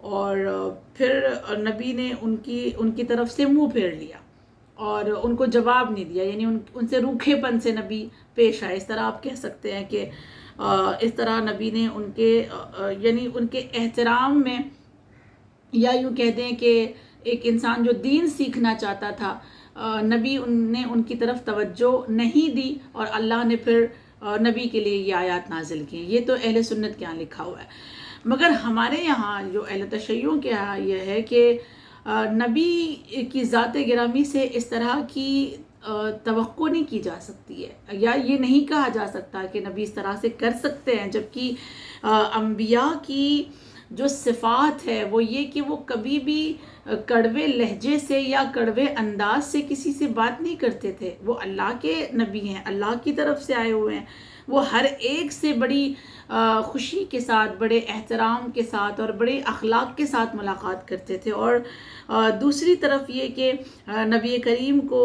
اور پھر نبی نے ان کی طرف سے منہ پھیر لیا اور ان کو جواب نہیں دیا، یعنی ان سے روکھے پن سے نبی پیش آئے. اس طرح آپ کہہ سکتے ہیں کہ اس طرح نبی نے یعنی ان کے احترام میں، یا یوں کہتے ہیں کہ ایک انسان جو دین سیکھنا چاہتا تھا، نبی نے ان کی طرف توجہ نہیں دی، اور اللہ نے پھر نبی کے لیے یہ آیات نازل کی. یہ تو اہل سنت کے یہاں لکھا ہوا ہے. مگر ہمارے یہاں جو اہل تشیع کے یہاں یہ ہے کہ نبی کی ذات گرامی سے اس طرح کی توقع نہیں کی جا سکتی ہے، یا یہ نہیں کہا جا سکتا کہ نبی اس طرح سے کر سکتے ہیں، جبکہ انبیاء کی جو صفات ہے وہ یہ کہ وہ کبھی بھی کڑوے لہجے سے یا کڑوے انداز سے کسی سے بات نہیں کرتے تھے. وہ اللہ کے نبی ہیں، اللہ کی طرف سے آئے ہوئے ہیں. وہ ہر ایک سے بڑی خوشی کے ساتھ، بڑے احترام کے ساتھ اور بڑے اخلاق کے ساتھ ملاقات کرتے تھے. اور دوسری طرف یہ کہ نبی کریم کو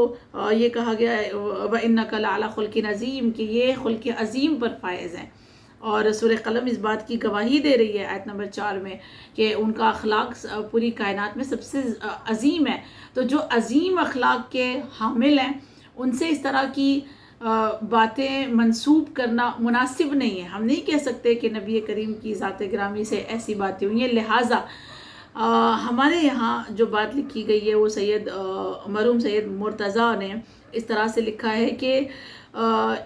یہ کہا گیا ہے وَإِنَّكَ لَعَلَىٰ خُلْقٍ عَظِيمٍ کہ یہ خلق عظیم پر فائز ہیں. اور سورہ قلم اس بات کی گواہی دے رہی ہے آیت نمبر 4 میں کہ ان کا اخلاق پوری کائنات میں سب سے عظیم ہے. تو جو عظیم اخلاق کے حامل ہیں ان سے اس طرح کی باتیں منسوب کرنا مناسب نہیں ہے. ہم نہیں کہہ سکتے کہ نبی کریم کی ذات گرامی سے ایسی باتیں ہوئی ہیں. لہٰذا ہمارے یہاں جو بات لکھی گئی ہے وہ مرحوم سید مرتضیٰ نے اس طرح سے لکھا ہے کہ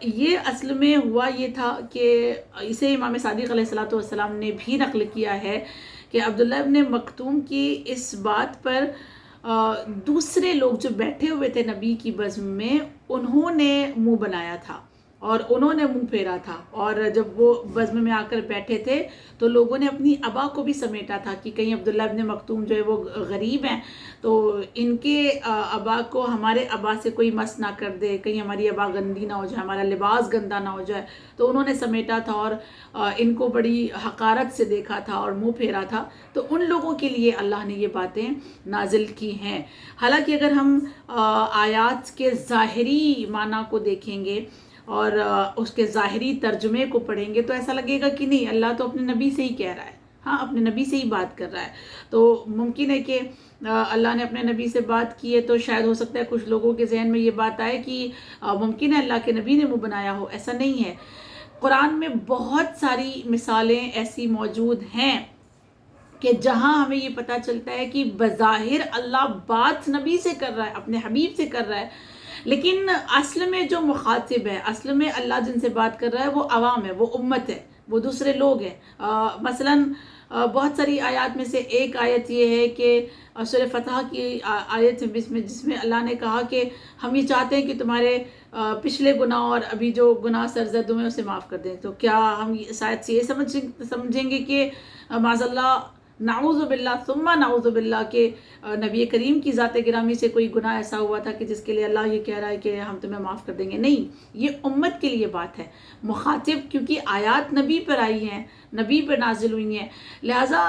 یہ اصل میں ہوا یہ تھا کہ اسے امام صادق علیہ السلام نے بھی نقل کیا ہے کہ عبداللہ ابن مکتوم کی اس بات پر دوسرے لوگ جو بیٹھے ہوئے تھے نبی کی بزم میں، انہوں نے منہ بنایا تھا اور انہوں نے منہ پھیرا تھا. اور جب وہ بزم میں آ کر بیٹھے تھے تو لوگوں نے اپنی ابا کو بھی سمیٹا تھا کہ کہیں عبداللہ ابن مکتوم جو ہے وہ غریب ہیں تو ان کے ابا کو ہمارے ابا سے کوئی مس نہ کر دے، کہیں ہماری ابا گندی نہ ہو جائے، ہمارا لباس گندا نہ ہو جائے. تو انہوں نے سمیٹا تھا اور ان کو بڑی حقارت سے دیکھا تھا اور منہ پھیرا تھا. تو ان لوگوں کے لیے اللہ نے یہ باتیں نازل کی ہیں. حالانکہ اگر ہم آیات کے ظاہری معنی کو دیکھیں گے اور اس کے ظاہری ترجمے کو پڑھیں گے تو ایسا لگے گا کہ نہیں، اللہ تو اپنے نبی سے ہی کہہ رہا ہے، ہاں اپنے نبی سے ہی بات کر رہا ہے. تو ممکن ہے کہ اللہ نے اپنے نبی سے بات کی ہے تو شاید ہو سکتا ہے کچھ لوگوں کے ذہن میں یہ بات آئے کہ ممکن ہے اللہ کے نبی نے منہ بنایا ہو. ایسا نہیں ہے. قرآن میں بہت ساری مثالیں ایسی موجود ہیں کہ جہاں ہمیں یہ پتہ چلتا ہے کہ بظاہر اللہ بات نبی سے کر رہا ہے، اپنے حبیب سے کر رہا ہے، لیکن اصل میں جو مخاطب ہے، اصل میں اللہ جن سے بات کر رہا ہے وہ عوام ہے، وہ امت ہے، وہ دوسرے لوگ ہیں. مثلاً بہت ساری آیات میں سے ایک آیت یہ ہے کہ سورہ فتح کی آیت جس میں اللہ نے کہا کہ ہم یہ چاہتے ہیں کہ تمہارے پچھلے گناہ اور ابھی جو گناہ سرزد ہوئے اسے معاف کر دیں. تو کیا ہم شاید سے یہ سمجھیں گے کہ معاذ اللہ، نعوذ باللہ ثم نعوذ باللہ کہ نبی کریم کی ذات گرامی سے کوئی گناہ ایسا ہوا تھا کہ جس کے لیے اللہ یہ کہہ رہا ہے کہ ہم تمہیں معاف کر دیں گے؟ نہیں، یہ امت کے لیے بات ہے. مخاطب کیونکہ آیات نبی پر آئی ہیں، نبی پر نازل ہوئی ہیں، لہٰذا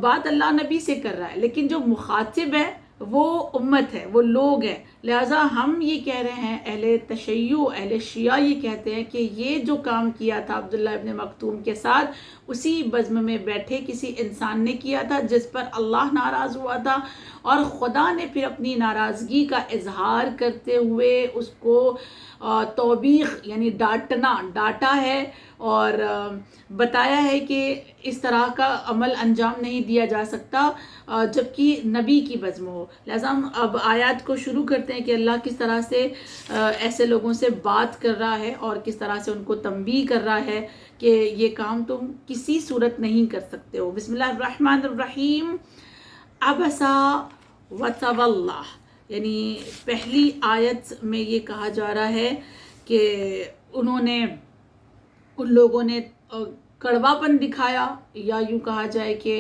بات اللہ نبی سے کر رہا ہے، لیکن جو مخاطب ہے وہ امت ہے، وہ لوگ ہیں. لہٰذا ہم یہ کہہ رہے ہیں، اہل تشیع، اہل شیعہ یہ کہتے ہیں کہ یہ جو کام کیا تھا عبداللہ ابن مکتوم کے ساتھ، اسی بزم میں بیٹھے کسی انسان نے کیا تھا جس پر اللہ ناراض ہوا تھا، اور خدا نے پھر اپنی ناراضگی کا اظہار کرتے ہوئے اس کو توبیخ یعنی ڈانٹا ہے اور بتایا ہے کہ اس طرح کا عمل انجام نہیں دیا جا سکتا جبکہ نبی کی بزم ہو. لہٰذا ہم اب آیات کو شروع کرتے ہیں کہ اللہ کس طرح سے ایسے لوگوں سے بات کر رہا ہے اور کس طرح سے ان کو تنبیہ کر رہا ہے کہ یہ کام تم کسی صورت نہیں کر سکتے ہو. بسم اللہ الرحمن الرحیم. عبسا وتولا، یعنی پہلی آیت میں یہ کہا جا رہا ہے کہ ان لوگوں نے کڑوا پن دکھایا، یا یوں کہا جائے کہ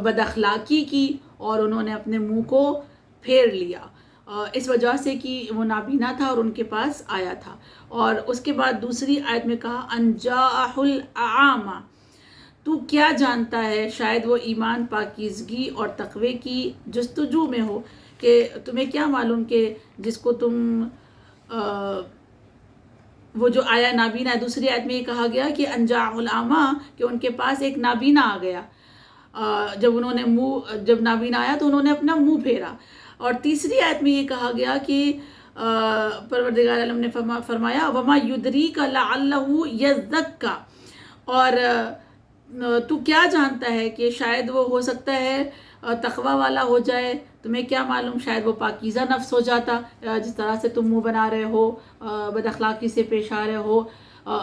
بد اخلاقی کی، اور انہوں نے اپنے منہ کو پھیر لیا اس وجہ سے کہ وہ نابینا تھا اور ان کے پاس آیا تھا. اور اس کے بعد دوسری آیت میں کہا ان جاءہ الاعمی، تو کیا جانتا ہے، شاید وہ ایمان، پاکیزگی اور تقوی کی جستجو میں ہو، کہ تمہیں کیا معلوم کہ جس کو تم وہ جو آیا نابینا ہے، دوسری آیت میں یہ کہا گیا کہ انجا العامہ، کہ ان کے پاس ایک نابینا آ گیا، جب نابینا آیا تو انہوں نے اپنا منہ پھیرا. اور تیسری آیت میں یہ کہا گیا کہ پروردگار عالم نے فرمایا وما یدریک لعلہ یزکا، اور تو کیا جانتا ہے کہ شاید وہ ہو سکتا ہے تقوی والا ہو جائے، تمہیں کیا معلوم، شاید وہ پاکیزہ نفس ہو جاتا. جس طرح سے تم منہ بنا رہے ہو، بد اخلاقی سے پیش آ رہے ہو،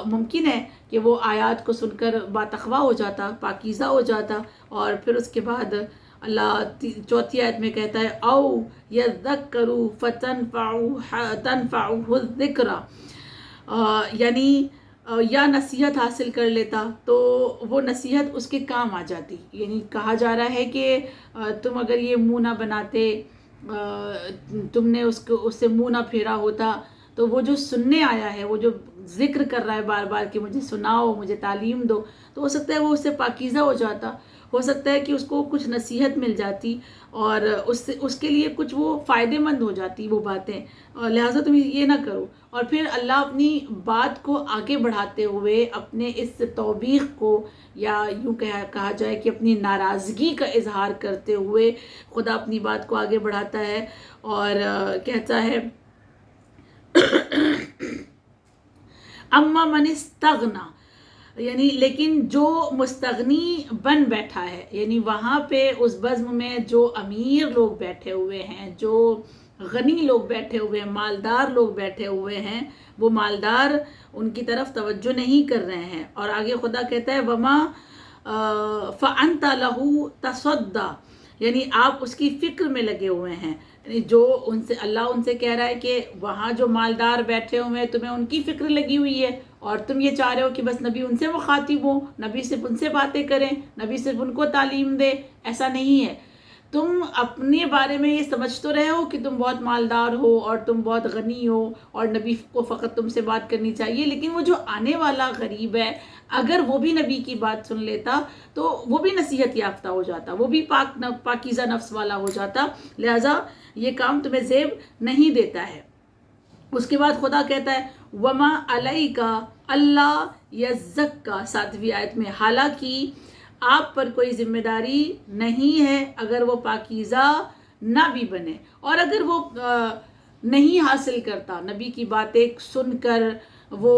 ممکن ہے کہ وہ آیات کو سن کر باتقویٰ ہو جاتا، پاکیزہ ہو جاتا. اور پھر اس کے بعد اللہ چوتھی آیت میں کہتا ہے او یذکروا تنفعہ الذکر، یعنی یا نصیحت حاصل کر لیتا تو وہ نصیحت اس کے کام آ جاتی. یعنی کہا جا رہا ہے کہ تم اگر یہ منہ نہ بناتے، تم نے اس سے منہ نہ پھیرا ہوتا، تو وہ جو سننے آیا ہے، وہ جو ذکر کر رہا ہے بار بار کہ مجھے سناؤ، مجھے تعلیم دو، تو ہو سکتا ہے وہ اس سے پاکیزہ ہو جاتا، ہو سکتا ہے کہ اس کو کچھ نصیحت مل جاتی اور اس کے لیے کچھ وہ فائدے مند ہو جاتی وہ باتیں. لہٰذا تم یہ نہ کرو. اور پھر اللہ اپنی بات کو آگے بڑھاتے ہوئے، اپنے اس توبیخ کو، یا یوں کہا جائے کہ اپنی ناراضگی کا اظہار کرتے ہوئے خدا اپنی بات کو آگے بڑھاتا ہے اور کہتا ہے اما من استغنا، یعنی لیکن جو مستغنی بن بیٹھا ہے، یعنی وہاں پہ اس بزم میں جو امیر لوگ بیٹھے ہوئے ہیں، جو غنی لوگ بیٹھے ہوئے ہیں، مالدار لوگ بیٹھے ہوئے ہیں، وہ مالدار ان کی طرف توجہ نہیں کر رہے ہیں. اور آگے خدا کہتا ہے وما فانت لہ تصدی، یعنی آپ اس کی فکر میں لگے ہوئے ہیں. یعنی جو اللہ ان سے کہہ رہا ہے کہ وہاں جو مالدار بیٹھے ہوئے ہیں تمہیں ان کی فکر لگی ہوئی ہے، اور تم یہ چاہ رہے ہو کہ بس نبی ان سے مخاطب ہو، نبی صرف ان سے باتیں کریں، نبی صرف ان کو تعلیم دے. ایسا نہیں ہے. تم اپنے بارے میں یہ سمجھ تو رہے ہو کہ تم بہت مالدار ہو اور تم بہت غنی ہو اور نبی کو فقط تم سے بات کرنی چاہیے، لیکن وہ جو آنے والا غریب ہے، اگر وہ بھی نبی کی بات سن لیتا تو وہ بھی نصیحت یافتہ ہو جاتا، وہ بھی پاکیزہ نفس والا ہو جاتا. لہٰذا یہ کام تمہیں زیب نہیں دیتا ہے. اس کے بعد خدا کہتا ہے وما علیک اللہ یزکا، 7ویں آیت میں، حالانکہ آپ پر کوئی ذمہ داری نہیں ہے اگر وہ پاکیزہ نہ بھی بنے. اور اگر وہ نہیں حاصل کرتا، نبی کی باتیں سن کر وہ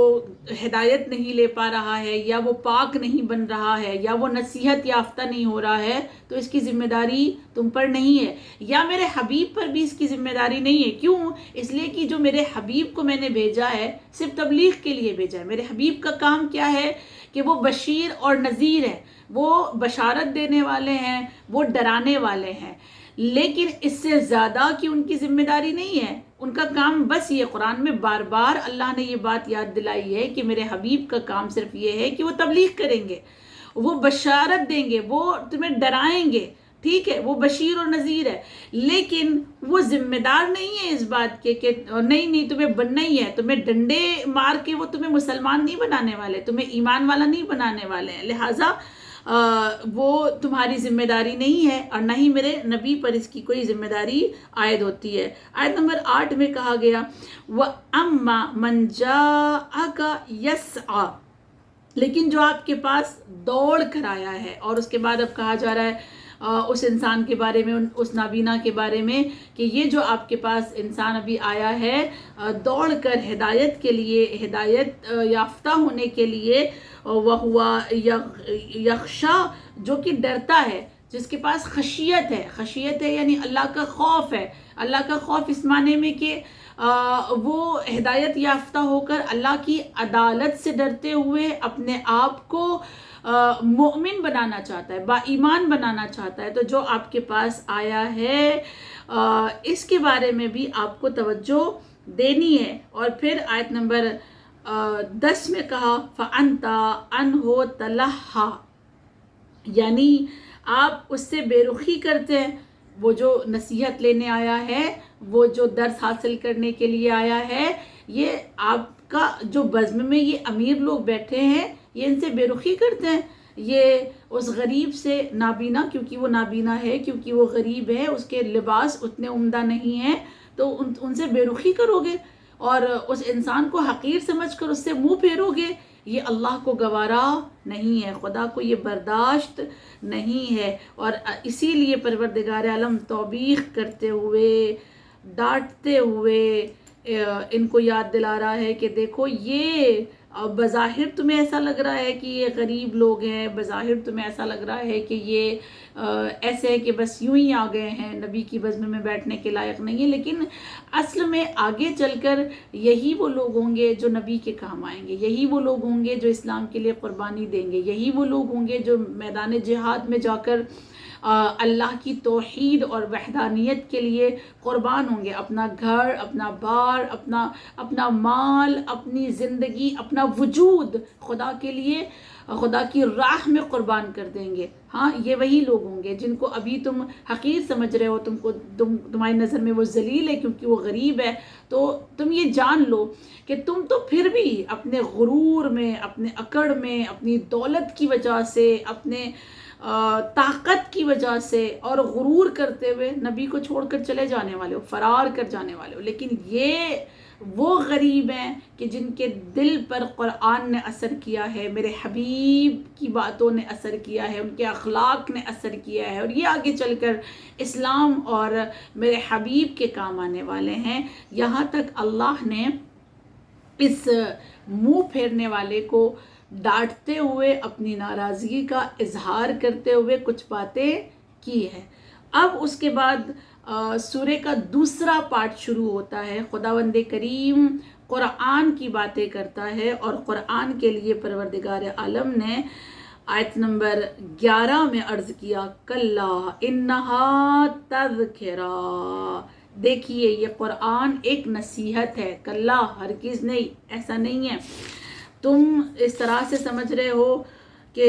ہدایت نہیں لے پا رہا ہے، یا وہ پاک نہیں بن رہا ہے، یا وہ نصیحت یافتہ نہیں ہو رہا ہے، تو اس کی ذمہ داری تم پر نہیں ہے، یا میرے حبیب پر بھی اس کی ذمہ داری نہیں ہے. کیوں؟ اس لیے کہ جو میرے حبیب کو میں نے بھیجا ہے صرف تبلیغ کے لیے بھیجا ہے. میرے حبیب کا کام کیا ہے کہ وہ بشیر اور نذیر ہے، وہ بشارت دینے والے ہیں، وہ ڈرانے والے ہیں. لیکن اس سے زیادہ کی ان کی ذمہ داری نہیں ہے. ان کا کام بس یہ، قرآن میں بار بار اللہ نے یہ بات یاد دلائی ہے کہ میرے حبیب کا کام صرف یہ ہے کہ وہ تبلیغ کریں گے، وہ بشارت دیں گے، وہ تمہیں ڈرائیں گے. ٹھیک ہے، وہ بشیر اور نذیر ہے، لیکن وہ ذمہ دار نہیں ہے اس بات کے کہ نہیں تمہیں بننا ہی ہے. تمہیں ڈنڈے مار کے وہ تمہیں مسلمان نہیں بنانے والے، تمہیں ایمان والا نہیں بنانے والے ہیں. لہٰذا وہ تمہاری ذمہ داری نہیں ہے، اور نہ ہی میرے نبی پر اس کی کوئی ذمہ داری عائد ہوتی ہے. آیت نمبر 8 میں کہا گیا وَأَمَّا مَنْ جَاءَكَ يَسْعَى، لیکن جو آپ کے پاس دوڑ کر آیا ہے. اور اس کے بعد اب کہا جا رہا ہے اس انسان کے بارے میں، اس نابینا کے بارے میں، کہ یہ جو آپ کے پاس انسان ابھی آیا ہے دوڑ کر ہدایت کے لیے، ہدایت یافتہ ہونے کے لیے، وَهُوَ یخشا، جو کہ ڈرتا ہے، جس کے پاس خشیت ہے یعنی اللہ کا خوف ہے. اللہ کا خوف اس معنی میں کہ وہ ہدایت یافتہ ہو کر اللہ کی عدالت سے ڈرتے ہوئے اپنے آپ کو مومن بنانا چاہتا ہے، با ایمان بنانا چاہتا ہے. تو جو آپ کے پاس آیا ہے اس کے بارے میں بھی آپ کو توجہ دینی ہے. اور پھر آیت نمبر 10 میں کہا فَأَنْتَ عَنْهُ تَلَهَّى، یعنی آپ اس سے بے رخی کرتے ہیں. وہ جو نصیحت لینے آیا ہے، وہ جو درس حاصل کرنے کے لیے آیا ہے، یہ آپ کا جو بزم میں یہ امیر لوگ بیٹھے ہیں، یہ ان سے بے رخی کرتے ہیں. یہ اس غریب سے، نابینا کیونکہ وہ نابینا ہے، کیونکہ وہ غریب ہے، اس کے لباس اتنے عمدہ نہیں ہیں، تو ان سے بے رخی کرو گے. اور اس انسان کو حقیر سمجھ کر اس سے منہ پھیرو گے، یہ اللہ کو گوارا نہیں ہے، خدا کو یہ برداشت نہیں ہے۔ اور اسی لیے پروردگار عالم توبیخ کرتے ہوئے، ڈانٹتے ہوئے ان کو یاد دلا رہا ہے کہ دیکھو یہ بظاہر تمہیں ایسا لگ رہا ہے کہ یہ غریب لوگ ہیں، بظاہر تمہیں ایسا لگ رہا ہے کہ یہ ایسے ہے کہ بس یوں ہی آ گئے ہیں، نبی کی بزم میں بیٹھنے کے لائق نہیں ہے، لیکن اصل میں آگے چل کر یہی وہ لوگ ہوں گے جو نبی کے کام آئیں گے، یہی وہ لوگ ہوں گے جو اسلام کے لیے قربانی دیں گے، یہی وہ لوگ ہوں گے جو میدان جہاد میں جا کر اللہ کی توحید اور وحدانیت کے لیے قربان ہوں گے، اپنا گھر، اپنا بار، اپنا مال، اپنی زندگی، اپنا وجود خدا کے لیے، خدا کی راہ میں قربان کر دیں گے۔ ہاں، یہ وہی لوگ ہوں گے جن کو ابھی تم حقیر سمجھ رہے ہو، تمہاری نظر میں وہ ذلیل ہے کیونکہ وہ غریب ہے، تو تم یہ جان لو کہ تم تو پھر بھی اپنے غرور میں، اپنے اکڑ میں، اپنی دولت کی وجہ سے، اپنے طاقت کی وجہ سے اور غرور کرتے ہوئے نبی کو چھوڑ کر چلے جانے والے ہو، فرار کر جانے والے ہو، لیکن یہ وہ غریب ہیں کہ جن کے دل پر قرآن نے اثر کیا ہے، میرے حبیب کی باتوں نے اثر کیا ہے، ان کے اخلاق نے اثر کیا ہے، اور یہ آگے چل کر اسلام اور میرے حبیب کے کام آنے والے ہیں۔ یہاں تک اللہ نے اس منہ پھیرنے والے کو ڈانٹتے ہوئے، اپنی ناراضگی کا اظہار کرتے ہوئے کچھ باتیں کی ہے۔ اب اس کے بعد سورہ کا دوسرا پارٹ شروع ہوتا ہے، خداوند کریم قرآن کی باتیں کرتا ہے، اور قرآن کے لیے پروردگار عالم نے آیت نمبر 11 میں عرض کیا، کلا انہا تذکرہ، دیکھیے یہ قرآن ایک نصیحت ہے، کلا ہرگز نہیں، ایسا نہیں ہے۔ تم اس طرح سے سمجھ رہے ہو کہ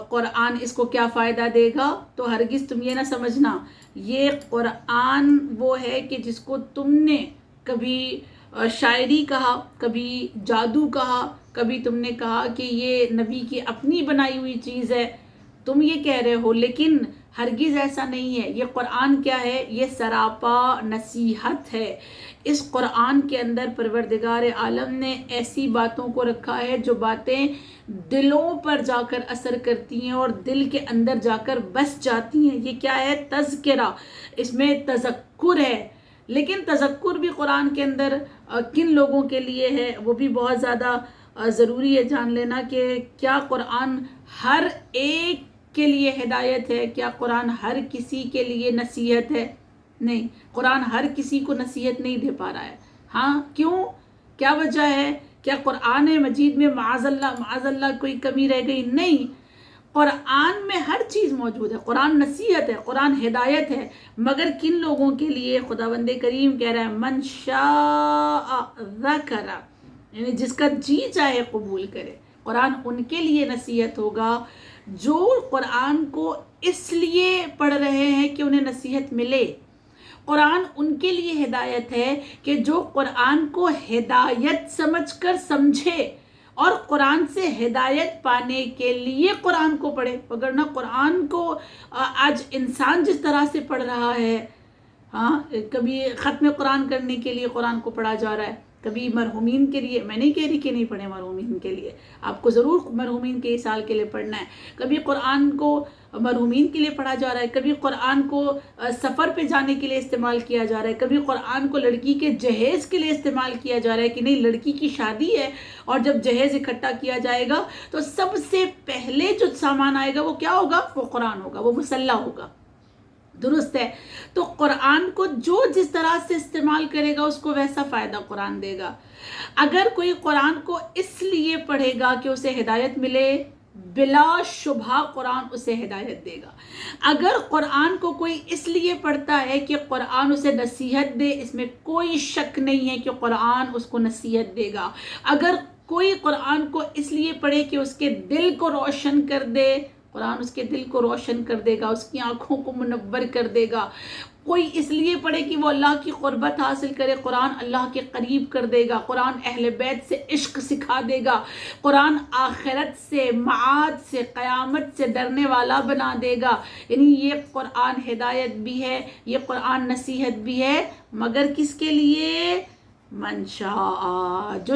قرآن اس کو کیا فائدہ دے گا، تو ہرگز تم یہ نہ سمجھنا، یہ قرآن وہ ہے کہ جس کو تم نے کبھی شاعری کہا، کبھی جادو کہا، کبھی تم نے کہا کہ یہ نبی کی اپنی بنائی ہوئی چیز ہے، تم یہ کہہ رہے ہو، لیکن ہرگز ایسا نہیں ہے۔ یہ قرآن کیا ہے؟ یہ سراپا نصیحت ہے۔ اس قرآن کے اندر پروردگار عالم نے ایسی باتوں کو رکھا ہے جو باتیں دلوں پر جا کر اثر کرتی ہیں اور دل کے اندر جا کر بس جاتی ہیں۔ یہ کیا ہے؟ تذکرہ، اس میں تذکر ہے، لیکن تذکر بھی قرآن کے اندر کن لوگوں کے لیے ہے وہ بھی بہت زیادہ ضروری ہے جان لینا، کہ کیا قرآن ہر ایک کے لیے ہدایت ہے؟ کیا قرآن ہر کسی کے لیے نصیحت ہے؟ نہیں، قرآن ہر کسی کو نصیحت نہیں دے پا رہا ہے۔ ہاں، کیوں؟ کیا وجہ ہے؟ کیا قرآن مجید میں معاذ اللہ کوئی کمی رہ گئی؟ نہیں، قرآن میں ہر چیز موجود ہے، قرآن نصیحت ہے، قرآن ہدایت ہے، مگر کن لوگوں کے لیے؟ خداوند کریم کہہ رہا ہے من شاء ذکر، یعنی جس کا جی چاہے قبول کرے۔ قرآن ان کے لیے نصیحت ہوگا جو قرآن کو اس لیے پڑھ رہے ہیں کہ انہیں نصیحت ملے۔ قرآن ان کے لیے ہدایت ہے کہ جو قرآن کو ہدایت سمجھ کر سمجھے اور قرآن سے ہدایت پانے کے لیے قرآن کو پڑھے، وگرنہ قرآن کو آج انسان جس طرح سے پڑھ رہا ہے، ہاں، کبھی ختم قرآن کرنے کے لیے قرآن کو پڑھا جا رہا ہے، کبھی مرحومین کے لیے، میں نہیں کہہ رہی کہ نہیں پڑھیں مرحومین کے لیے، آپ کو ضرور مرحومین کے سال کے لیے پڑھنا ہے، کبھی قرآن کو مرحومین کے لیے پڑھا جا رہا ہے، کبھی قرآن کو سفر پہ جانے کے لیے استعمال کیا جا رہا ہے، کبھی قرآن کو لڑکی کے جہیز کے لیے استعمال کیا جا رہا ہے کہ نہیں لڑکی کی شادی ہے اور جب جہیز اکٹھا کیا جائے گا تو سب سے پہلے جو سامان آئے گا وہ کیا ہوگا؟ وہ قرآن ہوگا، وہ مسلح ہوگا۔ درست ہے، تو قرآن کو جو جس طرح سے استعمال کرے گا اس کو ویسا فائدہ قرآن دے گا۔ اگر کوئی قرآن کو اس لیے پڑھے گا کہ اسے ہدایت ملے، بلا شبہ قرآن اسے ہدایت دے گا۔ اگر قرآن کو کوئی اس لیے پڑھتا ہے کہ قرآن اسے نصیحت دے، اس میں کوئی شک نہیں ہے کہ قرآن اس کو نصیحت دے گا۔ اگر کوئی قرآن کو اس لیے پڑھے کہ اس کے دل کو روشن کر دے، قرآن اس کے دل کو روشن کر دے گا، اس کی آنکھوں کو منور کر دے گا۔ کوئی اس لیے پڑھے کہ وہ اللہ کی قربت حاصل کرے، قرآن اللہ کے قریب کر دے گا، قرآن اہل بیت سے عشق سکھا دے گا، قرآن آخرت سے، معاد سے، قیامت سے ڈرنے والا بنا دے گا۔ یعنی یہ قرآن ہدایت بھی ہے، یہ قرآن نصیحت بھی ہے، مگر کس کے لیے؟ من شاء جو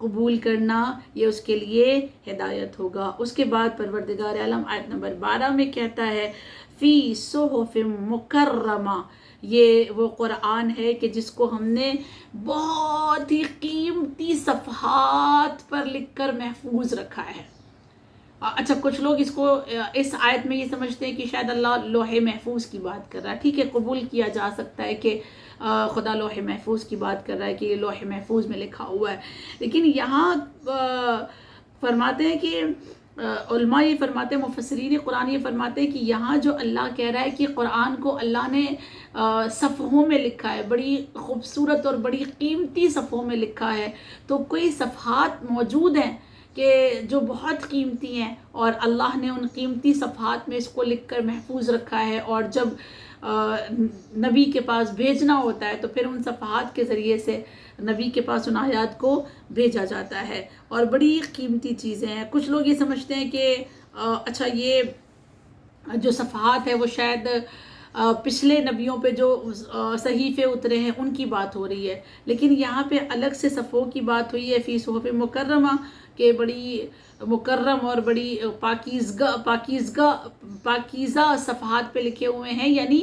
قبول کرنا یہ اس کے لیے ہدایت ہوگا۔ اس کے بعد پروردگار عالم آیت نمبر 12 میں کہتا ہے فی صحف مکرمہ، یہ وہ قرآن ہے کہ جس کو ہم نے بہت ہی قیمتی صفحات پر لکھ کر محفوظ رکھا ہے۔ اچھا، کچھ لوگ اس کو اس آیت میں یہ سمجھتے ہیں کہ شاید اللہ لوح محفوظ کی بات کر رہا ہے۔ ٹھیک ہے، قبول کیا جا سکتا ہے کہ خدا لوح محفوظ کی بات کر رہا ہے کہ یہ لوح محفوظ میں لکھا ہوا ہے، لیکن یہاں فرماتے ہیں کہ علماء یہ فرماتے ہیں، مفسرین قرآن یہ فرماتے ہیں کہ یہاں جو اللہ کہہ رہا ہے کہ قرآن کو اللہ نے صفحوں میں لکھا ہے، بڑی خوبصورت اور بڑی قیمتی صفحوں میں لکھا ہے، تو کوئی صفحات موجود ہیں کہ جو بہت قیمتی ہیں اور اللہ نے ان قیمتی صفحات میں اس کو لکھ کر محفوظ رکھا ہے، اور جب نبی کے پاس بھیجنا ہوتا ہے تو پھر ان صفحات کے ذریعے سے نبی کے پاس ان آیات کو بھیجا جاتا ہے، اور بڑی قیمتی چیزیں ہیں۔ کچھ لوگ یہ سمجھتے ہیں کہ اچھا یہ جو صفحات ہے وہ شاید پچھلے نبیوں پہ جو صحیفے اترے ہیں ان کی بات ہو رہی ہے، لیکن یہاں پہ الگ سے صفحوں کی بات ہوئی ہے فی صحف مکرمہ، کہ بڑی مکرم اور بڑی پاکیزہ صفحات پہ لکھے ہوئے ہیں، یعنی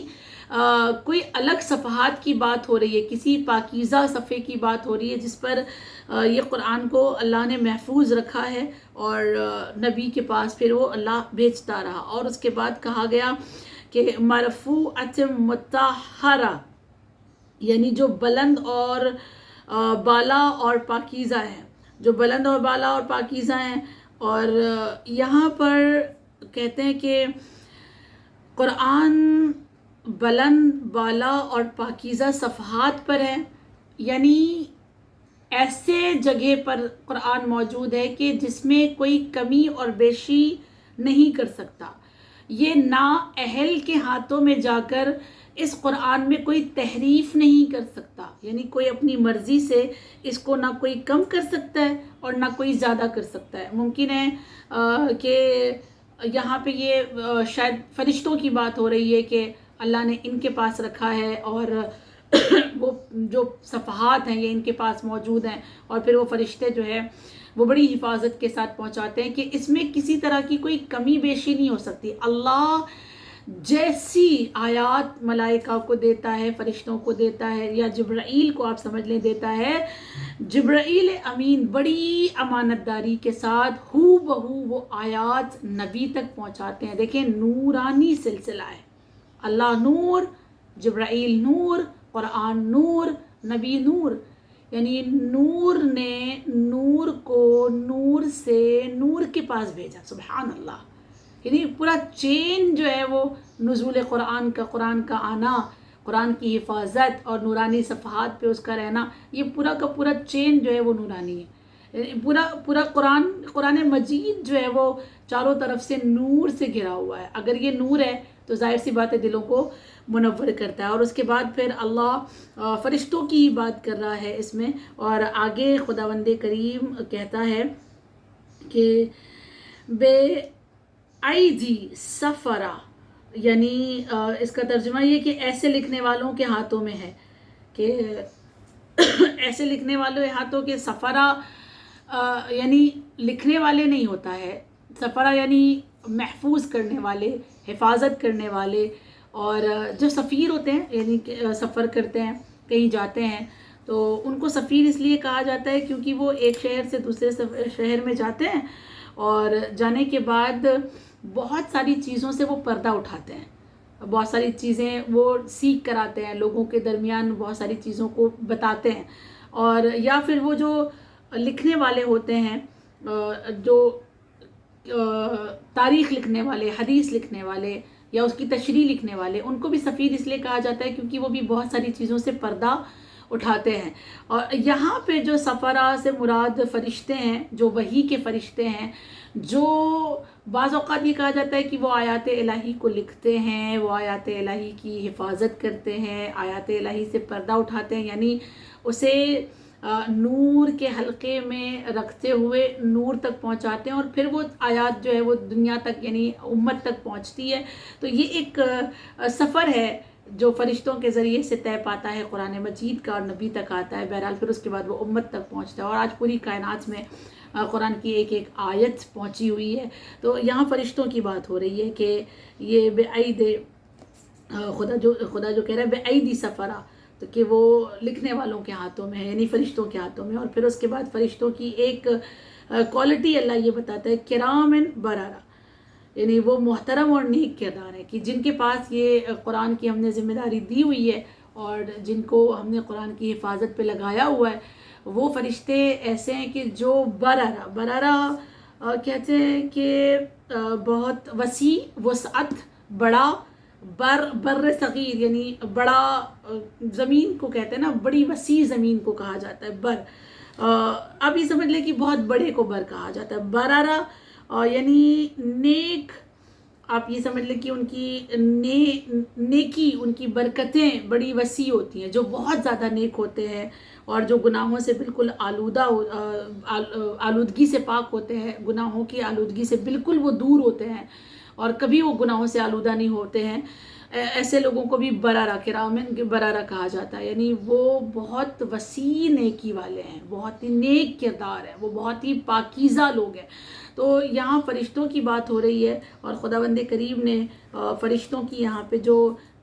کوئی الگ صفحات کی بات ہو رہی ہے، کسی پاکیزہ صفحے کی بات ہو رہی ہے جس پر یہ قرآن کو اللہ نے محفوظ رکھا ہے، اور نبی کے پاس پھر وہ اللہ بھیجتا رہا۔ اور اس کے بعد کہا گیا کہ مرفوعۃ مطہرہ، یعنی جو بلند اور بالا اور پاکیزہ ہیں، جو بلند اور بالا اور پاکیزہ ہیں۔ اور یہاں پر کہتے ہیں کہ قرآن بلند بالا اور پاکیزہ صفحات پر ہے، یعنی ایسے جگہ پر قرآن موجود ہے کہ جس میں کوئی کمی اور بیشی نہیں کر سکتا، یہ نااہل کے ہاتھوں میں جا کر اس قرآن میں کوئی تحریف نہیں کر سکتا، یعنی کوئی اپنی مرضی سے اس کو نہ کوئی کم کر سکتا ہے اور نہ کوئی زیادہ کر سکتا ہے۔ ممکن ہے کہ یہاں پہ یہ شاید فرشتوں کی بات ہو رہی ہے کہ اللہ نے ان کے پاس رکھا ہے، اور وہ جو صفحات ہیں یہ ان کے پاس موجود ہیں، اور پھر وہ فرشتے جو ہے وہ بڑی حفاظت کے ساتھ پہنچاتے ہیں کہ اس میں کسی طرح کی کوئی کمی بیشی نہیں ہو سکتی۔ اللہ جیسی آیات ملائکہ کو دیتا ہے، فرشتوں کو دیتا ہے، یا جبرائیل کو آپ سمجھ لیں دیتا ہے، جبرائیل امین بڑی امانت داری کے ساتھ ہو بہو وہ آیات نبی تک پہنچاتے ہیں۔ دیکھیں نورانی سلسلہ ہے، اللہ نور، جبرائیل نور، قرآن نور، نبی نور، یعنی نور نے نور کو نور سے نور کے پاس بھیجا، سبحان اللہ۔ یعنی پورا چین جو ہے وہ نزول قرآن کا آنا، قرآن کی حفاظت اور نورانی صفحات پہ اس کا رہنا، یہ پورا کا پورا چین جو ہے وہ نورانی ہے۔ پورا قرآن مجید جو ہے وہ چاروں طرف سے نور سے گھرا ہوا ہے۔ اگر یہ نور ہے تو ظاہر سی بات ہے دلوں کو منور کرتا ہے۔ اور اس کے بعد پھر اللہ فرشتوں کی بات کر رہا ہے اس میں، اور آگے خداوند کریم کہتا ہے کہ بے ایدی سفرہ، یعنی اس کا ترجمہ یہ کہ ایسے لکھنے والوں کے ہاتھوں میں ہے، کہ ایسے لکھنے والوں کے ہاتھوں کے سفرہ یعنی لکھنے والے نہیں ہوتا ہے، سفرہ یعنی محفوظ کرنے والے، حفاظت کرنے والے۔ اور جو سفیر ہوتے ہیں یعنی کہ سفر کرتے ہیں، کہیں جاتے ہیں، تو ان کو سفیر اس لیے کہا جاتا ہے کیونکہ وہ ایک شہر سے دوسرے شہر میں جاتے ہیں، اور جانے کے بعد بہت ساری چیزوں سے وہ پردہ اٹھاتے ہیں، بہت ساری چیزیں وہ سیکھ کر آتے ہیں، لوگوں کے درمیان بہت ساری چیزوں کو بتاتے ہیں۔ اور یا پھر وہ جو لکھنے والے ہوتے ہیں، جو تاریخ لکھنے والے، حدیث لکھنے والے یا اس کی تشریح لکھنے والے، ان کو بھی سفیر اس لیے کہا جاتا ہے کیونکہ وہ بھی بہت ساری چیزوں سے پردہ اٹھاتے ہیں۔ اور یہاں پہ جو سفرہ سے مراد فرشتے ہیں، جو وحی کے فرشتے ہیں، جو بعض اوقات یہ کہا جاتا ہے کہ وہ آیات الہی کو لکھتے ہیں، وہ آیات الہی کی حفاظت کرتے ہیں، آیات الہی سے پردہ اٹھاتے ہیں، یعنی اسے نور کے حلقے میں رکھتے ہوئے نور تک پہنچاتے ہیں، اور پھر وہ آیات جو ہے وہ دنیا تک یعنی امت تک پہنچتی ہے۔ تو یہ ایک سفر ہے جو فرشتوں کے ذریعے سے طے پاتا ہے قرآن مجید کا اور نبی تک آتا ہے، بہرحال پھر اس کے بعد وہ امت تک پہنچتا ہے، اور آج پوری کائنات میں قرآن کی ایک ایک آیت پہنچی ہوئی ہے۔ تو یہاں فرشتوں کی بات ہو رہی ہے کہ یہ بعید خدا جو کہہ رہا ہے بعیدی سفرا، تو کہ وہ لکھنے والوں کے ہاتھوں میں ہے، یعنی فرشتوں کے ہاتھوں میں۔ اور پھر اس کے بعد فرشتوں کی ایک کوالٹی اللہ یہ بتاتا ہے کرامن بررہ، یعنی وہ محترم اور نیک کردار ہے، کہ جن کے پاس یہ قرآن کی ہم نے ذمہ داری دی ہوئی ہے اور جن کو ہم نے قرآن کی حفاظت پہ لگایا ہوا ہے، وہ فرشتے ایسے ہیں کہ جو بررہ کہتے ہیں کہ بہت وسیع، وسعت، بڑا، بر صغیر یعنی بڑا، زمین کو کہتے ہیں نا، بڑی وسیع زمین کو کہا جاتا ہے بر۔ اب یہ سمجھ لیں کہ بہت بڑے کو بر کہا جاتا ہے۔ برارہ یعنی نیک، آپ یہ سمجھ لیں کہ ان کی نیکی، ان کی برکتیں بڑی وسیع ہوتی ہیں، جو بہت زیادہ نیک ہوتے ہیں اور جو گناہوں سے بالکل آلودگی سے پاک ہوتے ہیں، گناہوں کی آلودگی سے بالکل وہ دور ہوتے ہیں اور کبھی وہ گناہوں سے آلودہ نہیں ہوتے ہیں، ایسے لوگوں کو بھی برارہ، کرامن برارہ کہا جاتا ہے، یعنی وہ بہت وسیع نیکی والے ہیں، بہت ہی نیک کردار ہیں، وہ بہت ہی پاکیزہ لوگ ہیں۔ تو یہاں فرشتوں کی بات ہو رہی ہے، اور خداوند کریم نے فرشتوں کی یہاں پہ جو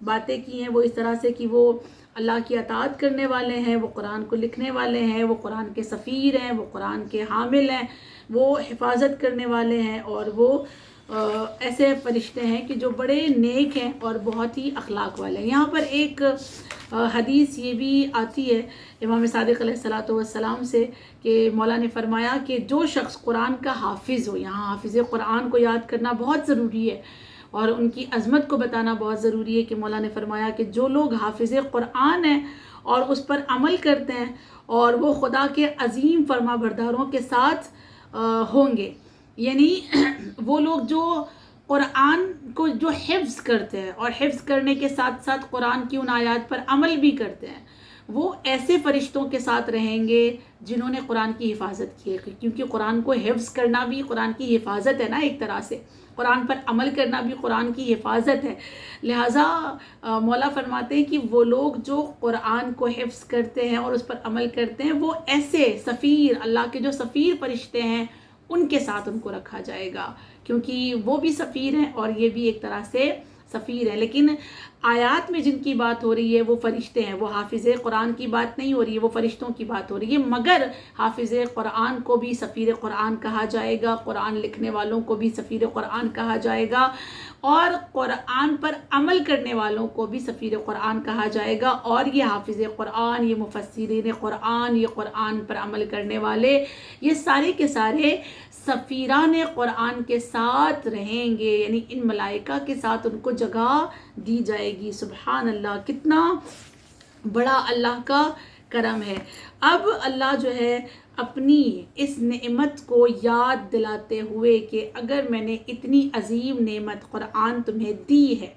باتیں کی ہیں وہ اس طرح سے کہ وہ اللہ کی اطاعت کرنے والے ہیں، وہ قرآن کو لکھنے والے ہیں، وہ قرآن کے سفیر ہیں، وہ قرآن کے حامل ہیں، وہ حفاظت کرنے والے ہیں، اور وہ ایسے فرشتے ہیں کہ جو بڑے نیک ہیں اور بہت ہی اخلاق والے ہیں۔ یہاں پر ایک حدیث یہ بھی آتی ہے امام صادق علیہ السلام سے کہ مولا نے فرمایا کہ جو شخص قرآن کا حافظ ہو، یہاں حافظ قرآن کو یاد کرنا بہت ضروری ہے اور ان کی عظمت کو بتانا بہت ضروری ہے، کہ مولا نے فرمایا کہ جو لوگ حافظ قرآن ہیں اور اس پر عمل کرتے ہیں اور وہ خدا کے عظیم فرما برداروں کے ساتھ ہوں گے، یعنی وہ لوگ جو قرآن کو جو حفظ کرتے ہیں اور حفظ کرنے کے ساتھ ساتھ قرآن کی ان آیات پر عمل بھی کرتے ہیں، وہ ایسے فرشتوں کے ساتھ رہیں گے جنہوں نے قرآن کی حفاظت کی ہے، کیونکہ قرآن کو حفظ کرنا بھی قرآن کی حفاظت ہے نا، ایک طرح سے قرآن پر عمل کرنا بھی قرآن کی حفاظت ہے۔ لہٰذا مولا فرماتے ہیں کہ وہ لوگ جو قرآن کو حفظ کرتے ہیں اور اس پر عمل کرتے ہیں، وہ ایسے سفیر، اللہ کے جو سفیر فرشتے ہیں ان کے ساتھ ان کو رکھا جائے گا، کیونکہ وہ بھی سفیر ہیں اور یہ بھی ایک طرح سے سفیر ہیں۔ لیکن آیات میں جن کی بات ہو رہی ہے وہ فرشتے ہیں، وہ حافظ قرآن کی بات نہیں ہو رہی ہے، وہ فرشتوں کی بات ہو رہی ہے، مگر حافظ قرآن کو بھی سفیر قرآن کہا جائے گا، قرآن لکھنے والوں کو بھی سفیر قرآن کہا جائے گا، اور قرآن پر عمل کرنے والوں کو بھی سفیر قرآن کہا جائے گا، اور یہ حافظ قرآن، یہ مفسرین قرآن، یہ قرآن پر عمل کرنے والے، یہ سارے کے سارے سفیران قرآن کے ساتھ رہیں گے، یعنی ان ملائکہ کے ساتھ ان کو جگہ دی جائے گی۔ سبحان اللہ، کتنا بڑا اللہ کا کرم ہے۔ اب اللہ جو ہے اپنی اس نعمت کو یاد دلاتے ہوئے کہ اگر میں نے اتنی عظیم نعمت قرآن تمہیں دی ہے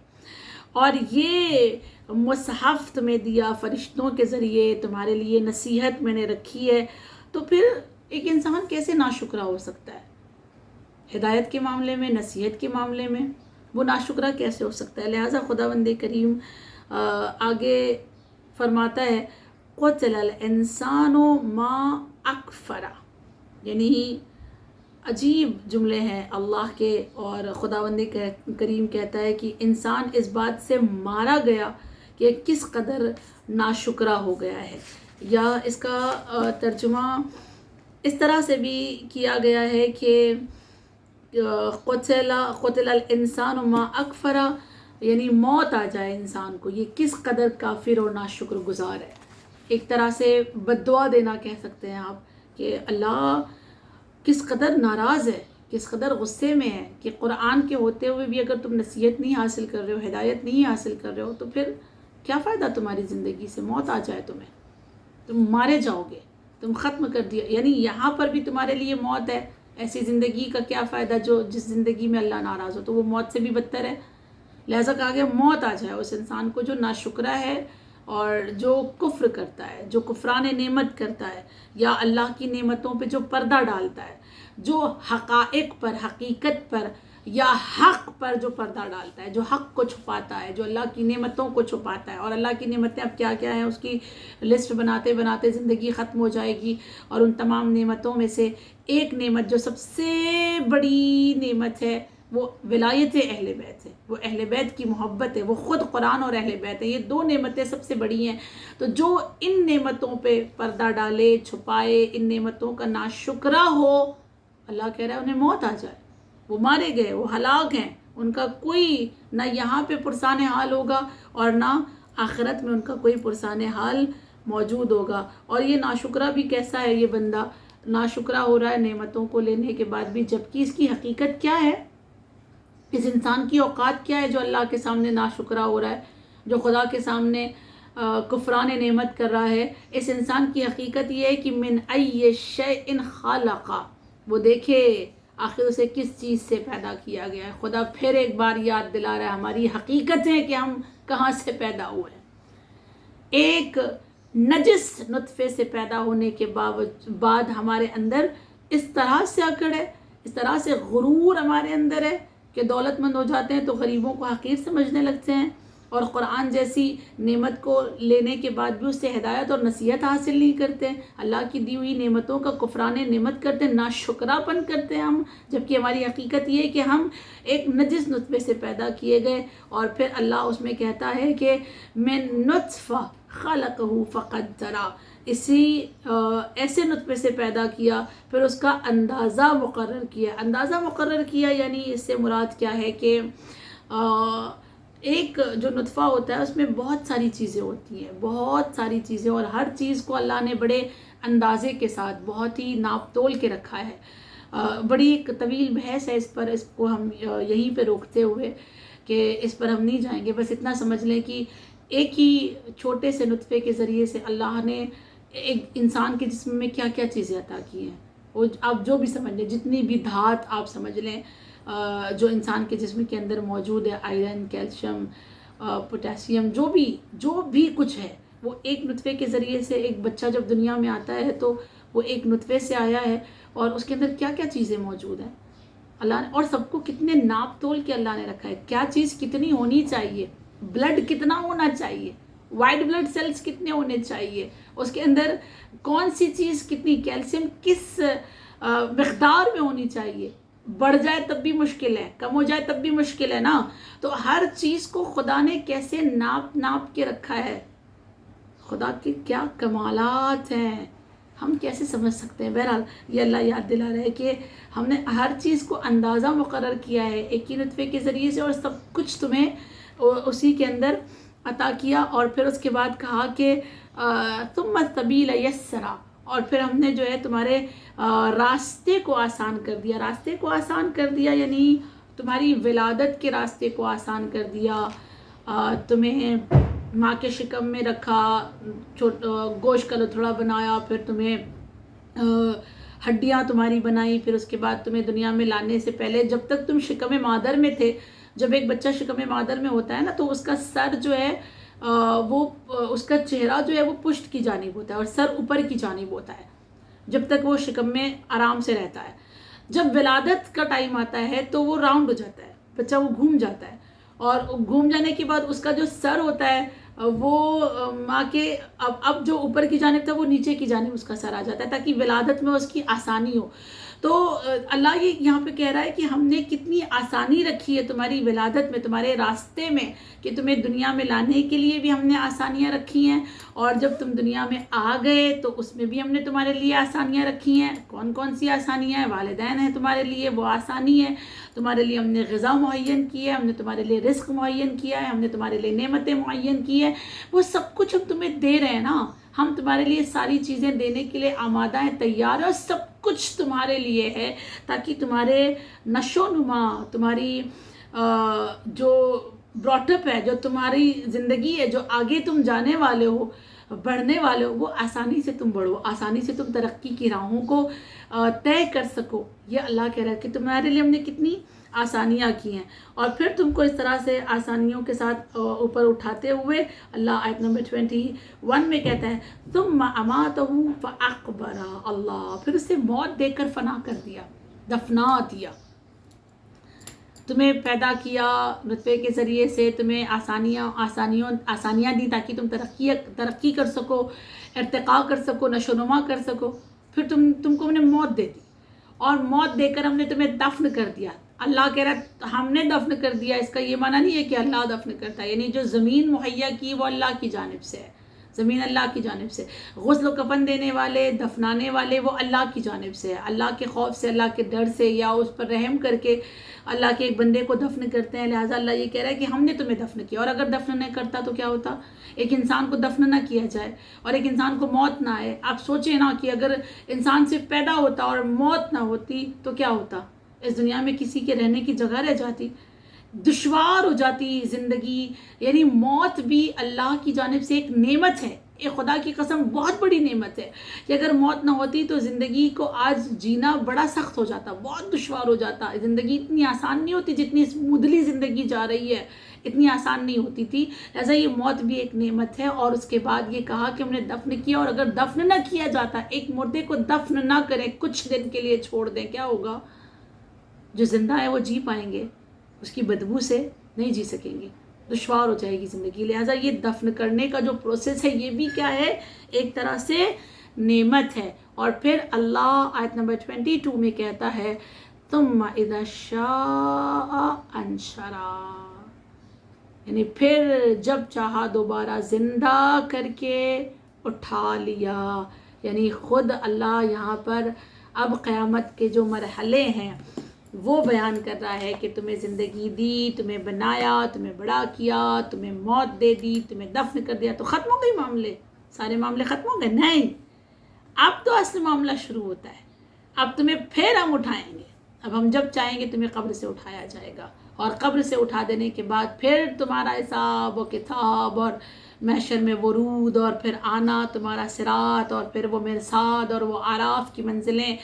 اور یہ مصحف تمہیں دیا فرشتوں کے ذریعے، تمہارے لیے نصیحت میں نے رکھی ہے، تو پھر ایک انسان کیسے ناشکرہ ہو سکتا ہے؟ ہدایت کے معاملے میں، نصیحت کے معاملے میں وہ ناشکرہ کیسے ہو سکتا ہے؟ لہٰذا خداوند کریم آگے فرماتا ہے قتل الانسان ما اکفرا، یعنی عجیب جملے ہیں اللہ کے، اور خداوند کریم کہتا ہے کہ انسان اس بات سے مارا گیا کہ کس قدر ناشکرہ ہو گیا ہے۔ یا اس کا ترجمہ اس طرح سے بھی کیا گیا ہے کہ قتل الانسان ما اکفرا، یعنی موت آ جائے انسان کو، یہ کس قدر کافر اور ناشکر گزار ہے۔ ایک طرح سے بد دعا دینا کہہ سکتے ہیں آپ، کہ اللہ کس قدر ناراض ہے، کس قدر غصے میں ہے کہ قرآن کے ہوتے ہوئے بھی اگر تم نصیحت نہیں حاصل کر رہے ہو، ہدایت نہیں حاصل کر رہے ہو، تو پھر کیا فائدہ تمہاری زندگی سے؟ موت آ جائے تمہیں، تم مارے جاؤ گے، تم ختم کر دیا، یعنی یہاں پر بھی تمہارے لیے موت ہے، ایسی زندگی کا کیا فائدہ جس زندگی میں اللہ ناراض ہو، تو وہ موت سے بھی بدتر ہے۔ لہٰذا کہا گیا موت آ جائے اس انسان کو جو ناشکرہ ہے اور جو کفر کرتا ہے، جو کفران نعمت کرتا ہے، یا اللہ کی نعمتوں پہ جو پردہ ڈالتا ہے، جو حقائق پر، حقیقت پر یا حق پر جو پردہ ڈالتا ہے، جو حق کو چھپاتا ہے، جو اللہ کی نعمتوں کو چھپاتا ہے. اور اللہ کی نعمتیں اب کیا کیا ہیں، اس کی لسٹ بناتے بناتے زندگی ختم ہو جائے گی. اور ان تمام نعمتوں میں سے ایک نعمت جو سب سے بڑی نعمت ہے وہ ولایت اہل بیت ہے، وہ اہل بیت کی محبت ہے، وہ خود قرآن اور اہل بیت ہے. یہ دو نعمتیں سب سے بڑی ہیں. تو جو ان نعمتوں پہ پردہ ڈالے، چھپائے، ان نعمتوں کا ناشکرا ہو، اللہ کہہ رہا ہے انہیں موت آ جائے، وہ مارے گئے، وہ ہلاک ہیں، ان کا کوئی نہ یہاں پہ پرسان حال ہوگا اور نہ آخرت میں ان کا کوئی پرسان حال موجود ہوگا. اور یہ ناشکرا بھی کیسا ہے، یہ بندہ ناشکرا ہو رہا ہے نعمتوں کو لینے کے بعد بھی، جبکہ اس کی حقیقت کیا ہے، اس انسان کی اوقات کیا ہے جو اللہ کے سامنے ناشکرا ہو رہا ہے، جو خدا کے سامنے کفران نعمت کر رہا ہے. اس انسان کی حقیقت یہ ہے کہ من ای شیء خلق، وہ دیکھے آخر اسے کس چیز سے پیدا کیا گیا ہے. خدا پھر ایک بار یاد دلا رہا ہے ہماری حقیقت ہے کہ ہم کہاں سے پیدا ہوئے ہیں. ایک نجس نطفے سے پیدا ہونے کے بعد ہمارے اندر اس طرح سے اکڑ ہے، اس طرح سے غرور ہمارے اندر ہے کہ دولت مند ہو جاتے ہیں تو غریبوں کو حقیر سمجھنے لگتے ہیں، اور قرآن جیسی نعمت کو لینے کے بعد بھی اس سے ہدایت اور نصیحت حاصل نہیں کرتے. اللہ کی دی ہوئی نعمتوں کا کفران نعمت کرتے ہیں، ناشکرا پن کرتے ہیں ہم، جبکہ ہماری حقیقت یہ ہے کہ ہم ایک نجس نطفے سے پیدا کیے گئے. اور پھر اللہ اس میں کہتا ہے کہ من نطفہ خلقہ فقدرہ، اسی ایسے نطفے سے پیدا کیا، پھر اس کا اندازہ مقرر کیا. اندازہ مقرر کیا یعنی اس سے مراد کیا ہے کہ ایک جو نطفہ ہوتا ہے اس میں بہت ساری چیزیں ہوتی ہیں، بہت ساری چیزیں، اور ہر چیز کو اللہ نے بڑے اندازے کے ساتھ بہت ہی ناپ تول کے رکھا ہے. بڑی ایک طویل بحث ہے اس پر، اس کو ہم یہیں پہ روکتے ہوئے کہ اس پر ہم نہیں جائیں گے. بس اتنا سمجھ لیں کہ ایک ہی چھوٹے سے نطفے کے ذریعے سے اللہ نے ایک انسان کے جسم میں کیا کیا چیزیں عطا کی ہیں. وہ آپ جو بھی سمجھ لیں، جتنی بھی دھات آپ سمجھ لیں جو انسان کے جسم کے اندر موجود ہے، آئرن، کیلشیم، پوٹیشیم، جو بھی کچھ ہے، وہ ایک نطفے کے ذریعے سے. ایک بچہ جب دنیا میں آتا ہے تو وہ ایک نطفے سے آیا ہے، اور اس کے اندر کیا کیا چیزیں موجود ہیں اللہ نے، اور سب کو کتنے ناپ تول کے اللہ نے رکھا ہے. کیا چیز کتنی ہونی چاہیے، بلڈ کتنا ہونا چاہیے، وائٹ بلڈ سیلز کتنے ہونے چاہیے، اس کے اندر کون سی چیز کتنی، کیلشیم کس مقدار میں ہونی چاہیے. بڑھ جائے تب بھی مشکل ہے، کم ہو جائے تب بھی مشکل ہے نا. تو ہر چیز کو خدا نے کیسے ناپ کے رکھا ہے. خدا کے کیا کمالات ہیں، ہم کیسے سمجھ سکتے ہیں. بہرحال یہ اللہ یاد دلا رہا ہے کہ ہم نے ہر چیز کو اندازہ مقرر کیا ہے ایک ہی نطفے کے ذریعے سے، اور سب کچھ تمہیں اسی کے اندر عطا کیا. اور پھر اس کے بعد کہا کہ ثم السبیل یسرا، اور پھر ہم نے جو ہے تمہارے راستے کو آسان کر دیا. راستے کو آسان کر دیا یعنی تمہاری ولادت کے راستے کو آسان کر دیا. تمہیں ماں کے شکم میں رکھا، گوشت کا لتھڑا بنایا، پھر تمہیں ہڈیاں تمہاری بنائی، پھر اس کے بعد تمہیں دنیا میں لانے سے پہلے جب تک تم شکم مادر میں تھے، جب ایک بچہ شکم مادر میں ہوتا ہے نا تو اس کا سر جو ہے وہ اس کا چہرہ جو ہے وہ پشت کی جانب ہوتا ہے اور سر اوپر کی جانب ہوتا ہے جب تک وہ شکم میں آرام سے رہتا ہے. جب ولادت کا ٹائم آتا ہے تو وہ راؤنڈ ہو جاتا ہے، بچہ وہ گھوم جاتا ہے، اور گھوم جانے کے بعد اس کا جو سر ہوتا ہے وہ ماں کے اب جو اوپر کی جانب تھا وہ نیچے کی جانب اس کا سر آ جاتا ہے تاکہ ولادت میں اس کی آسانی ہو. تو اللہ یہ یہاں پہ کہہ رہا ہے کہ ہم نے کتنی آسانی رکھی ہے تمہاری ولادت میں، تمہارے راستے میں، کہ تمہیں دنیا میں لانے کے لیے بھی ہم نے آسانیاں رکھی ہیں، اور جب تم دنیا میں آ گئے تو اس میں بھی ہم نے تمہارے لیے آسانیاں رکھی ہیں. کون کون سی آسانیاں ہیں؟ والدین ہیں تمہارے لیے، وہ آسانی ہے. تمہارے لیے ہم نے غذا معین کی ہے، ہم نے تمہارے لیے رزق معین کیا ہے، ہم نے تمہارے لیے نعمتیں معین کی ہے. وہ سب کچھ ہم تمہیں دے رہے ہیں نا، ہم تمہارے لیے ساری چیزیں دینے کے لیے آمادہ ہیں، تیار ہیں، اور سب کچھ تمہارے لیے ہے تاکہ تمہارے نشو و نما، تمہاری جو براٹ اپ ہے، جو تمہاری زندگی ہے، جو آگے تم جانے والے ہو، بڑھنے والے ہو، وہ آسانی سے تم بڑھو، آسانی سے تم ترقی کی راہوں کو طے کر سکو. یہ اللہ کہہ رہا ہے کہ تمہارے لیے ہم نے کتنی آسانیاں کی ہیں. اور پھر تم کو اس طرح سے آسانیوں کے ساتھ اوپر اٹھاتے ہوئے اللہ آیت نمبر 21 میں کہتا ہے ثم اماتہ فاقبرہ، اللہ پھر اسے موت دے کر فنا کر دیا، دفنا دیا. تمہیں پیدا کیا نطفے کے ذریعے سے، تمہیں آسانیاں دی تاکہ تم ترقی کر سکو، ارتقاء کر سکو، نشو و نما کر سکو. پھر تم کو ہم نے موت دے دی، اور موت دے کر ہم نے تمہیں دفن کر دیا. اللہ کہہ رہا ہے ہم نے دفن کر دیا، اس کا یہ معنی نہیں ہے کہ اللہ دفن کرتا ہے. یعنی جو زمین مہیا کی وہ اللہ کی جانب سے ہے، زمین اللہ کی جانب سے. غسل و کفن دینے والے، دفنانے والے وہ اللہ کی جانب سے ہے. اللہ کے خوف سے، اللہ کے ڈر سے، یا اس پر رحم کر کے اللہ کے ایک بندے کو دفن کرتے ہیں. لہٰذا اللہ یہ کہہ رہا ہے کہ ہم نے تمہیں دفن کیا. اور اگر دفن نہیں کرتا تو کیا ہوتا؟ ایک انسان کو دفن نہ کیا جائے اور ایک انسان کو موت نہ آئے. آپ سوچیں نا کہ اگر انسان سے پیدا ہوتا اور موت نہ ہوتی تو کیا ہوتا؟ اس دنیا میں کسی کے رہنے کی جگہ رہ جاتی، دشوار ہو جاتی زندگی. یعنی موت بھی اللہ کی جانب سے ایک نعمت ہے، ایک خدا کی قسم بہت بڑی نعمت ہے کہ اگر موت نہ ہوتی تو زندگی کو آج جینا بڑا سخت ہو جاتا، بہت دشوار ہو جاتا. زندگی اتنی آسان نہیں ہوتی، جتنی اسموتھلی زندگی جا رہی ہے اتنی آسان نہیں ہوتی تھی. لہٰذا یہ موت بھی ایک نعمت ہے. اور اس کے بعد یہ کہا کہ ہم نے دفن کیا، اور اگر دفن نہ کیا جاتا، ایک مردے کو دفن نہ کریں، کچھ دن کے لیے چھوڑ دیں، کیا ہوگا؟ جو زندہ ہے وہ جی پائیں گے، اس کی بدبو سے نہیں جی سکیں گے، دشوار ہو جائے گی زندگی. لہٰذا یہ دفن کرنے کا جو پروسیس ہے یہ بھی کیا ہے؟ ایک طرح سے نعمت ہے. اور پھر اللہ آیت نمبر 22 میں کہتا ہے ثم اذا شاء انشرا، یعنی پھر جب چاہا دوبارہ زندہ کر کے اٹھا لیا. یعنی خود اللہ یہاں پر اب قیامت کے جو مرحلے ہیں وہ بیان کر رہا ہے کہ تمہیں زندگی دی، تمہیں بنایا، تمہیں بڑا کیا، تمہیں موت دے دی، تمہیں دفن کر دیا. تو ختم ہو گئی معاملے؟ سارے معاملے ختم ہو گئے؟ نہیں، اب تو اصل معاملہ شروع ہوتا ہے. اب تمہیں پھر ہم اٹھائیں گے. اب ہم جب چاہیں گے تمہیں قبر سے اٹھایا جائے گا، اور قبر سے اٹھا دینے کے بعد پھر تمہارا حساب و کتاب، اور محشر میں ورود، اور پھر آنا تمہارا صراط، اور پھر وہ مرصاد اور وہ اعراف کی منزلیں،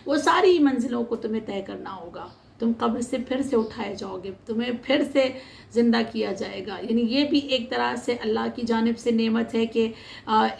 وہ ساری منزلوں کو تمہیں طے کرنا ہوگا. تم قبر سے پھر سے اٹھائے جاؤ گے، تمہیں پھر سے زندہ کیا جائے گا. یعنی یہ بھی ایک طرح سے اللہ کی جانب سے نعمت ہے کہ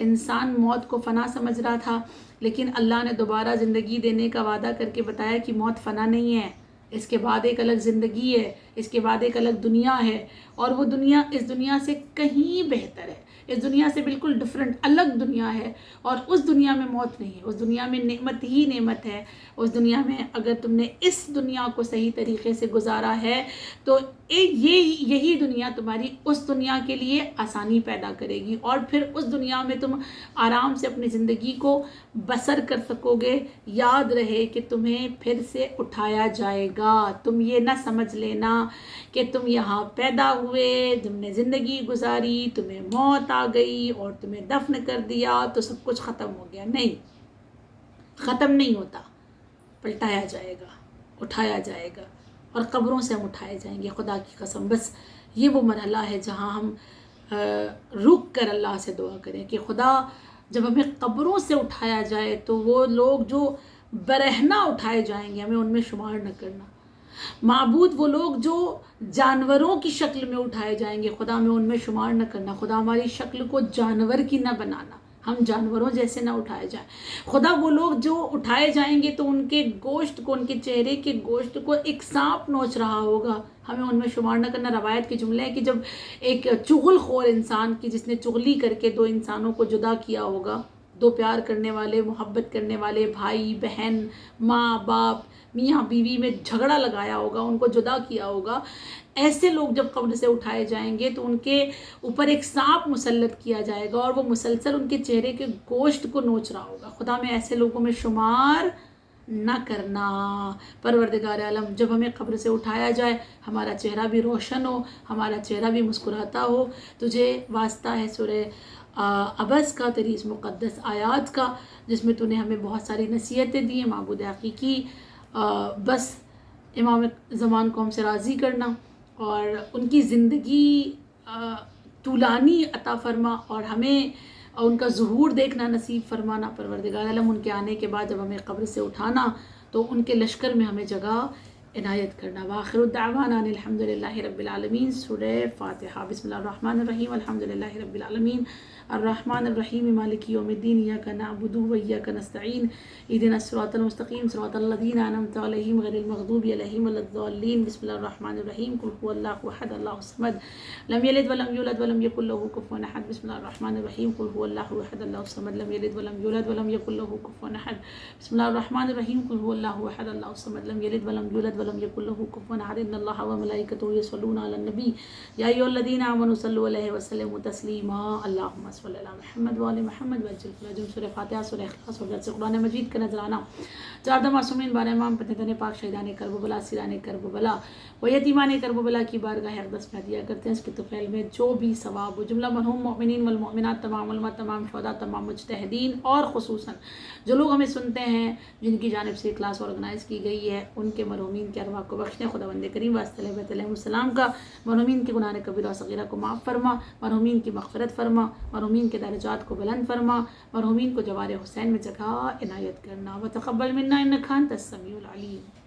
انسان موت کو فنا سمجھ رہا تھا، لیکن اللہ نے دوبارہ زندگی دینے کا وعدہ کر کے بتایا کہ موت فنا نہیں ہے، اس کے بعد ایک الگ زندگی ہے، اس کے بعد ایک الگ دنیا ہے. اور وہ دنیا اس دنیا سے کہیں بہتر ہے، اس دنیا سے بالکل ڈفرینٹ الگ دنیا ہے. اور اس دنیا میں موت نہیں ہے، اس دنیا میں نعمت ہی نعمت ہے. اس دنیا میں اگر تم نے اس دنیا کو صحیح طریقے سے گزارا ہے تو یہی دنیا تمہاری اس دنیا کے لیے آسانی پیدا کرے گی، اور پھر اس دنیا میں تم آرام سے اپنی زندگی کو بسر کر سکو گے. یاد رہے کہ تمہیں پھر سے اٹھایا جائے گا. تم یہ نہ سمجھ لینا کہ تم یہاں پیدا ہوئے، تم نے زندگی گزاری، تمہیں موت آ گئی اور تمہیں دفن کر دیا تو سب کچھ ختم ہو گیا. نہیں، ختم نہیں ہوتا. پلٹایا جائے گا، اٹھایا جائے گا، اور قبروں سے ہم اٹھائے جائیں گے، خدا کی قسم. بس یہ وہ مرحلہ ہے جہاں ہم رک کر اللہ سے دعا کریں کہ خدا جب ہمیں قبروں سے اٹھایا جائے تو وہ لوگ جو برہنہ اٹھائے جائیں گے ہمیں ان میں شمار نہ کرنا. معبود وہ لوگ جو جانوروں کی شکل میں اٹھائے جائیں گے خدا ہمیں ان میں شمار نہ کرنا. خدا ہماری شکل کو جانور کی نہ بنانا، ہم جانوروں جیسے نہ اٹھائے جائیں. خدا وہ لوگ جو اٹھائے جائیں گے تو ان کے گوشت کو، ان کے چہرے کے گوشت کو ایک سانپ نوچ رہا ہوگا، ہمیں ان میں شمار نہ کرنا. روایت کے جملے ہیں کہ جب ایک چغل خور انسان کی، جس نے چغلی کر کے دو انسانوں کو جدا کیا ہوگا، دو پیار کرنے والے، محبت کرنے والے بھائی بہن، ماں باپ، میاں بیوی میں جھگڑا لگایا ہوگا، ان کو جدا کیا ہوگا، ایسے لوگ جب قبر سے اٹھائے جائیں گے تو ان کے اوپر ایک سانپ مسلط کیا جائے گا اور وہ مسلسل ان کے چہرے کے گوشت کو نوچ رہا ہوگا. خدا میں ایسے لوگوں میں شمار نہ کرنا. پروردگار عالم جب ہمیں قبر سے اٹھایا جائے ہمارا چہرہ بھی روشن ہو، ہمارا چہرہ بھی مسکراتا ہو. تجھے واسطہ ہے سورہ عبس کا، تیری اس مقدس آیات کا، جس میں تو نے ہمیں بہت ساری نصیحتیں دی ہیں. معبود حقیقی بس امام زمان کو ہم سے راضی کرنا اور ان کی زندگی طولانی عطا فرما اور ہمیں ان کا ظہور دیکھنا نصیب فرمانا. پروردگار عالم ان کے آنے کے بعد جب ہمیں قبر سے اٹھانا تو ان کے لشکر میں ہمیں جگہ عنایت کرنا. وآخر الدعوانا ان الحمدللہ رب العالمین. سورہ فاتحہ. بسم اللہ الرحمن الرحیم. الحمدللہ رب العالمین الرحمن الرحیم مالک یوم الدین. ایاک نعبد و ایاک نستعین. اہدنا الصراط المستقیم صراط الذین انعمت علیہم غیر المغضوب علیہم ولا الضالین. بسم اللہ الرحمن الرحیم. قل هو اللہ احد اللہ الصمد لم یلد ولم یولد ولم یکن له کفوا احد. بسم اللہ الرحمن الرحیم. قل هو اللہ احد اللہ الصمد لم یلد ولم یولد ولم یکن له کفوا احد. بسم اللہ الرحمن الرحیم. قل هو اللہ احد اللہ الصمد لم یلد ولم یولد ولم یکن له کفوا احد. ان اللہ وملائکته یصلون علی النبی یا ایھا الذین آمنوا صلوا علیہ وسلموا تسلیما. اللہم صل علی محمد وعلی محمد وعجل فرجهم. سورہ فاتحہ، سورہ اخلاص اور درس قرآن مجید کا نذرانہ. چاردہ معصومین بار امام پتن پاک شہیدان کربلا، سیران کربلا و یتیمان کربلا کی بارگاہ اقدس میں دیا کرتے ہیں. اس کے طفیل میں جو بھی ثواب و جملہ مرحوم مومنین والمؤمنات، تمام علماء، تمام شہداء، تمام مجتہدین اور خصوصاً جو لوگ ہمیں سنتے ہیں جن کی جانب سے کلاس آرگنائز کی گئی ہے، ان کے مرحومین کے ارواح کو بخشنے. خداوند کریم واسطہ بیت علیہ السلام کا مرحومین کے گناہ کبیرہ و صغیرہ کو معاف فرما، مرحومین کی مغفرت فرما، مرحومین کے درجات کو بلند فرما، مرحومین کو جوار حسین میں جگہ عنایت کرنا. وتقبل منا انک انت السمیع العلیم.